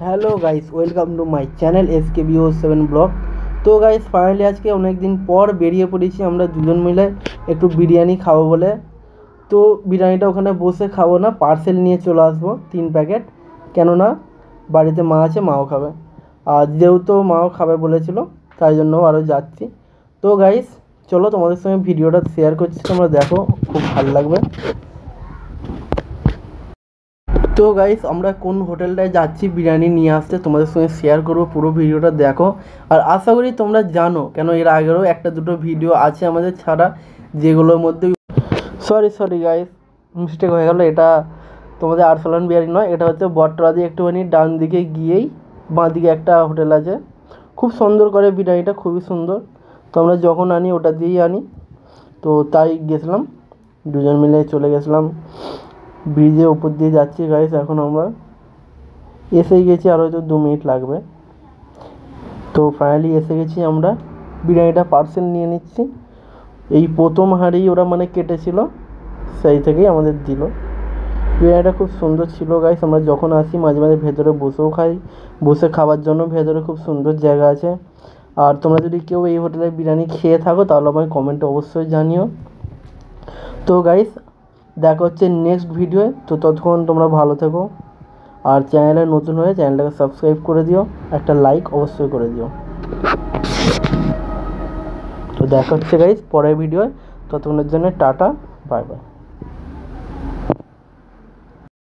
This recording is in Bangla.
Hello guys, welcome to my channel SKBO7 blog. তো গাইস ফাইনালি আজকে অনেক দিন পর বেরিয়ে পড়েছি আমরা দুজন মিলে একটু বিরিয়ানি খাবো বলে। তো বিরিয়ানিটা ওখানে বসে খাবো না, পার্সেল নিয়ে চলে আসবো 3 প্যাকেট, কেননা বাড়িতে মা আছে, মাও খাবে। আর যেহেতু মাও খাবে বলেছিল তাই জন্য আরও যাচ্ছি। তো গাইস চলো তোমাদের সঙ্গে ভিডিওটা শেয়ার করছি, তোমরা দেখো, খুব ভালো লাগবে। তো গাইস আমরা কোন হোটেলটায় যাচ্ছি বিরিয়ানি নিয়ে আসতে তোমাদের সঙ্গে শেয়ার করবো, পুরো ভিডিওটা দেখো। আর আশা করি তোমরা জানো, কেন এর আগেও একটা দুটো ভিডিও আছে আমাদের ছাড়া, যেগুলোর মধ্যে সরি গাইস, মিস্টেক হয়ে গেল। এটা তোমাদের আরসালান বিরিয়ানি নয়, এটা হচ্ছে বটতলা দিয়ে একটুখানি ডান দিকে গিয়েই বাঁ দিকে একটা হোটেল আছে, খুব সুন্দর করে বিরিয়ানিটা, খুবই সুন্দর। তো আমরা যখন আনি ওটা দিয়েই আনি, তো তাই গেছিলাম, দুজন মিলে চলে গেছিলাম। ব্রিজের ওপর দিয়ে যাচ্ছি গাইস, এখন আমরা এসেই গেছি, আর হয়তো 2 মিনিট লাগবে। তো ফাইনালি এসে গেছি আমরা, বিরিয়ানিটা পার্সেল নিয়ে নিচ্ছি। এই প্রথম হাঁড়ি ওরা মানে কেটেছিল, সেই থেকেই আমাদের দিল। বিরিয়ানিটা খুব সুন্দর ছিল গাইস, আমরা যখন আসি মাঝে মাঝে ভেতরে বসেও খাই, বসে খাবার জন্য ভেতরে খুব সুন্দর জায়গা আছে। আর তোমরা যদি কেউ এই হোটেলে বিরিয়ানি খেয়ে থাকো তাহলে আমায় কমেন্টে অবশ্যই জানিও। তো গাইস দেখা হচ্ছে নেক্সট ভিডিওয়ে, তো ততক্ষণ তোমরা ভালো থেকো। আর চ্যানেলে নতুন হয়ে চ্যানেলটাকে সাবস্ক্রাইব করে দিও, একটা লাইক অবশ্যই করে দিও। তো দেখা হচ্ছে গাইস পরের ভিডিওয়ে, ততক্ষণের জন্য টাটা, বাই বাই।